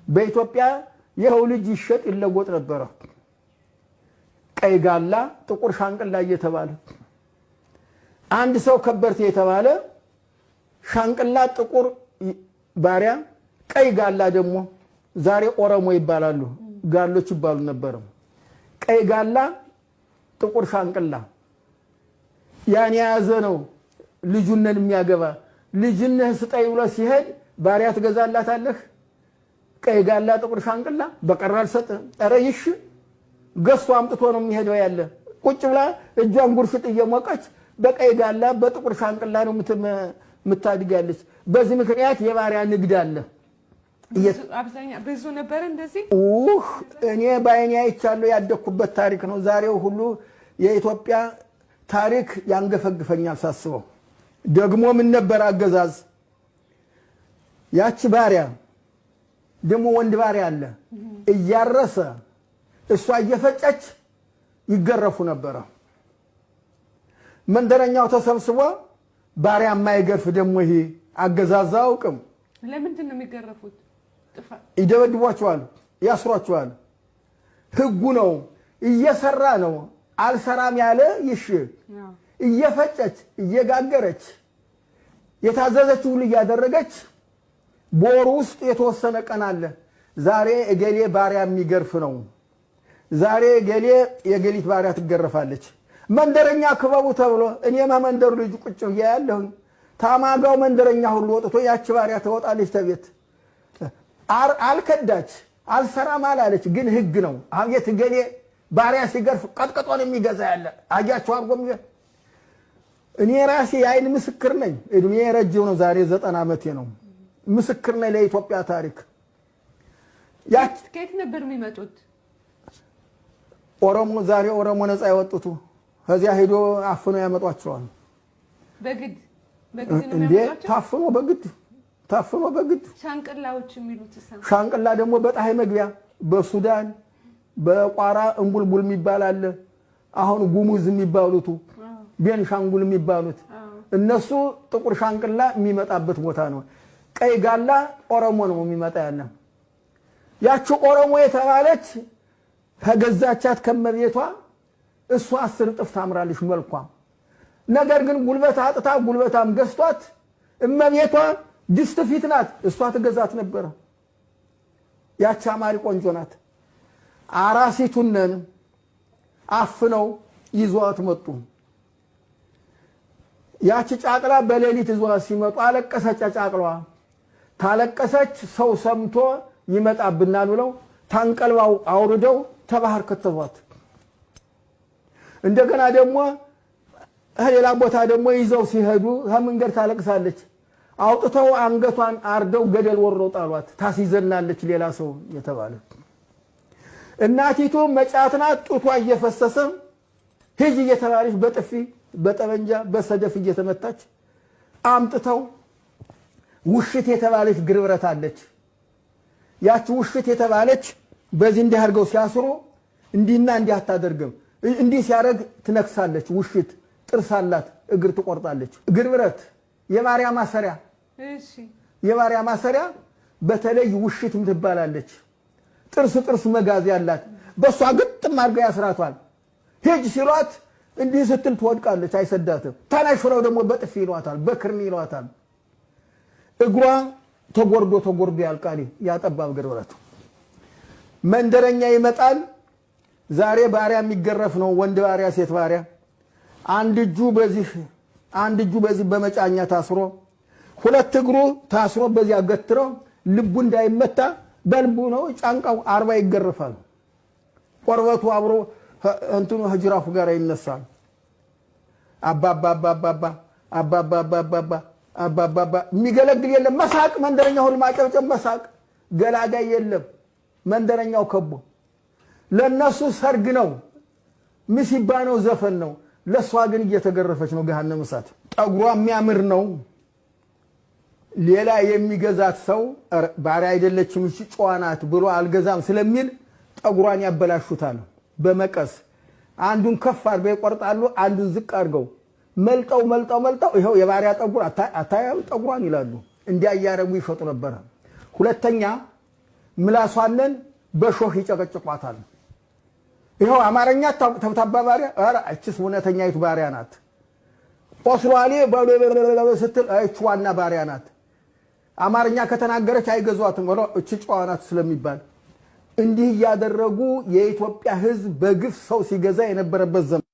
በኢትዮጵያ የሰው ልጅ ይሸጥ ይለወጥ ነበር ቀይ ጋላ ጥቁር ሻንቅላ እየተባለ አንድ ሰው ከበርቴ የተባለ ሻንቅላ ጥቁር ባሪያ ቀይ ጋላ ደግሞ ዛሬ ኦሮሞ ይባላሉ ጋሎች ይባሉ ነበር ቀይ ጋላ ጥቁር ሻንቅላ ያን ያዘ ነው ልጁነን የሚያገባ ልጅነህ ስጠይ ብሎ ሲሄድ ባሪያ ትገዛላታለህ ቀይ ጋላ ጥቁር ሻንቅላ በቀራል ሰጥ አረይሽ ገሱ አምጥቶ ነው የሚሄደው ያለ ቁጭ ብላ እጇን ጉርሽጥ እየሞቀች በቀይ ጋላ በጥቁር ሻንቅላ ነው ምታድጋለች በዚህ ምክንያት የባሪያ ንግድ አለ አብዛኛ ብዙ ነበር እንደዚህ እኔ ባይኔ አይቻለሁ ያደኩበት ታሪክ ነው ዛሬው ሁሉ የኢትዮጵያ ታሪክ ያንገፈግፈኛል ሳስበው ደግሞ ምን ነበር አገዛዝ ያቺ ባሪያ ደግሞ ወንድ ባሪያ አለ እያረሰ እሷ እየፈጨች ይገረፉ ነበር መንደረኛው ተሰብስቦ ባሪያ ማይገርፍ ደግሞ ይሄ አገዛዝ አውቅም ለምንድን ነው የሚገረፉት ይደበድቧቸዋል ያስሯቸዋል ህጉ ነው እየሰራ ነው አልሰራም ያለ ይሽ እየፈጨች እየጋገረች የታዘዘችው ሁሉ ያደረገች ቦር ውስጥ የተወሰነ ቀን አለ ዛሬ እገሌ ባሪያ የሚገርፍ ነው ዛሬ እገሌ የገሊት ባሪያ ትገረፋለች መንደረኛ ክበቡ ተብሎ እኔማ መንደሩ ልጅ ቁጭ ያያለሁ ታማጋው መንደረኛ ሁሉ ወጥቶ ያቺ ባሪያ ተወጣለች ተቤት አልከዳች አልሰራም አላለች ግን ህግ ነው አብየት እገሌ ባሪያ ሲገርፍ ቀጥቀጦን የሚገዛ ያለ አጃቸው አርጎም እኔ ራሴ የአይን ምስክር ነኝ እድሜ ረጅም ነው ዛሬ 90 ዓመቴ ነው ምስክር ነኝ ለኢትዮጵያ ታሪክ ያቺ ከየት ነበር የሚመጡት ኦሮሞ ዛሬ ኦሮሞ ነፃ ያወጡት ከዚያ ሄዶ አፍኖ ያመጧቸዋል በግድ ነው ያመጧቸው ታፍኖ በግድ ሻንቅላዎች የሚሉት ሻንቅላ ደግሞ በጣይ መግቢያ በሱዳን በቋራ እንቡልቡል የሚባል አለ አሁን ጉሙዝ የሚባሉት ቤንሻንጉል የሚባሉት እነሱ ጥቁር ሻንቅላ የሚመጣበት ቦታ ነው ቀይ ጋላ ኦሮሞ ነው የሚመጣ ያለ ያቺ ኦሮሞ የተባለች ከገዛቻት ከመቤቷ እሷ 10 ጥፍ ታምራለች መልኳ ነገር ግን ጉልበት አጥታ ጉልበታም ገስቷት እመቤቷ ድስት ፊት ናት እሷ ትገዛት ነበር ያቺ አማሪ ቆንጆ ናት አራሲቱን አፍነው ይዟት መጡ ያቺ ጫቅላ በሌሊት ይዟት ሲመጡ አለቀሰች ጫቅላዋ ታለቀሰች ሰው ሰምቶ ይመጣብናል ብለው ታንቀልባው አውርደው ተባህር ከተቷት እንደገና ደግሞ ሌላ ቦታ ደግሞ ይዘው ሲሄዱ ከመንገድ ታለቅሳለች አውጥተው አንገቷን አርደው ገደል ወርረው ጣሏት ታሲዘናለች ሌላ ሰው የተባለ እናቲቱ መጫትናት ጡቷ እየፈሰሰ ሂጅ እየተባለች በጥፊ በጠበንጃ በሰደፍ እየተመታች አምጥተው ውሽት የተባለች ግርብረት አለች ያቺ ውሽት የተባለች በዚህ እንዲህ አድርገው ሲያስሩ እንዲህና እንዲህ አታደርግም እንዲህ ሲያረግ ትነክሳለች ውሽት ጥርስ አላት እግር ትቆርጣለች ግርብረት የባሪያ ማሰሪያ እሺ የባሪያ ማሰሪያ በተለይ ውሽት ምትባላለች ጥርስ መጋዝ ያላት በሷ ግጥም አድርገው ያስራቷል ሄጅ ሲሏት እንዲህ ስትል ትወድቃለች አይሰዳትም ታናሽራው ደግሞ በጥፊ ይሏታል በክርኒ ይሏታል እግሯ ተጎርዶ ያልቃል ያጠባብ ግርብረት መንደረኛ ይመጣል ዛሬ ባሪያ የሚገረፍ ነው ወንድ ባሪያ ሴት ባሪያ አንድ እጁ በዚህ በመጫኛ ታስሮ ሁለት እግሩ ታስሮ በዚያ ገትሮ ልቡ እንዳይመታ በልቡ ነው ጫንቃው 40 ይገረፋል ቆርበቱ አብሮ እንትኑ ህጅራፉ ጋር ይነሳል አባባ የሚገለግል የለም መሳቅ መንደረኛው ሁሉ ማጨብጨብ መሳቅ ገላጋይ የለም መንደረኛው ከቦ ለነሱ ሰርግ ነው ምስባ ነው ዘፈን ነው ለሷ ግን እየተገረፈች ነው ገሃነመ እሳት ጠጉሯ የሚያምር ነው ሌላ የሚገዛት ሰው ባሪያ አይደለችም እሺ ጨዋናት ብሎ አልገዛም ስለሚል ጠጉሯን ያበላሹታል በመቀስ አንዱን ከፍ አድርገው ይቆርጣሉ አንዱን ዝቅ አድርገው መልጠው ይሄው የባሪያ ጠጉር አታያው ጠጉሯን ይላሉ እንዲያ ያያረጉ ይፈጡ ነበር ሁለተኛ ምላሷንን በሾህ ይጨቀጭቋታል። ይኸው አማርኛ ተብታባ ባሪያ ኧረ እችስ እውነተኛይቱ ባሪያ ናት። ቆስሏሌ ስትል እች ዋና ባሪያ ናት። አማርኛ ከተናገረች አይገዟትም ወሮ እች ጨዋ ናት ስለሚባል እንዲህ ያደረጉ የኢትዮጵያ ሕዝብ በግፍ ሰው ሲገዛ የነበረበት ዘመን